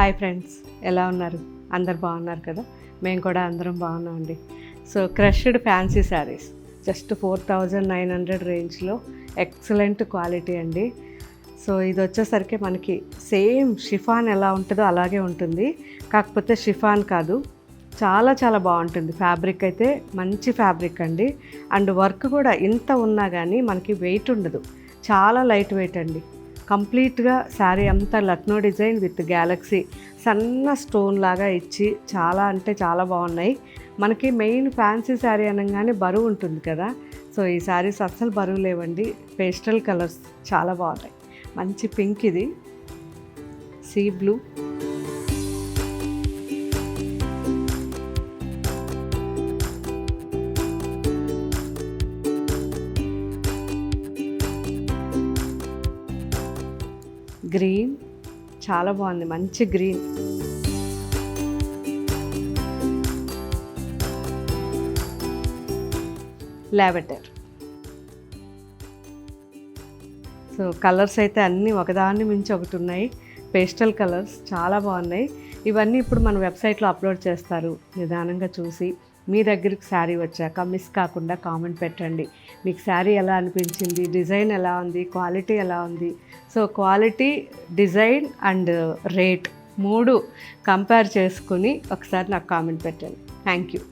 Hi friends, ఎలా ఉన్నారు? అందరు బాగున్నారు కదా? మేము కూడా అందరం బాగున్నామండి. So crushed fancy saris just 4900 రేంజ్లో ఎక్సలెంట్ క్వాలిటీ అండి. సో ఇది వచ్చేసరికి మనకి సేమ్ షిఫాన్ ఎలా ఉంటుందో అలాగే ఉంటుంది, కాకపోతే షిఫాన్ కాదు, చాలా చాలా బాగుంటుంది. ఫ్యాబ్రిక్ అయితే మంచి ఫ్యాబ్రిక్ అండి. అండ్ వర్క్ కూడా ఇంత ఉన్నా కానీ మనకి వెయిట్ ఉండదు, చాలా లైట్ వెయిట్ అండి. కంప్లీట్గా శారీ అంతా లక్నో డిజైన్ విత్ గ్యాలక్సీ సన్న స్టోన్ లాగా ఇచ్చి చాలా అంటే చాలా బాగున్నాయి. మనకి మెయిన్ ఫ్యాన్సీ శారీ అనగానే బరువు ఉంటుంది కదా, సో ఈ శారీస్ అస్సలు బరువు లేవండి. పేస్టల్ కలర్స్ చాలా బాగున్నాయి. మంచి పింక్, ఇది సీ బ్లూ, గ్రీన్ చాలా బాగుంది, మంచి గ్రీన్, లావెండర్. సో కలర్స్ అయితే అన్నీ ఒకదాన్ని మించి ఒకటి ఉన్నాయి. పేస్టల్ కలర్స్ చాలా బాగున్నాయి. ఇవన్నీ ఇప్పుడు మన వెబ్సైట్లో అప్లోడ్ చేస్తారు. నిదానంగా చూసి మీ దగ్గరికి శారీ వచ్చాక మిస్ కాకుండా కామెంట్ పెట్టండి. మీకు శారీ ఎలా అనిపించింది, డిజైన్ ఎలా ఉంది, క్వాలిటీ ఎలా ఉంది. So quality, design and rate 3 compare చేసుకుని ఒకసారి నాకు కామెంట్ పెట్టండి. Thank you.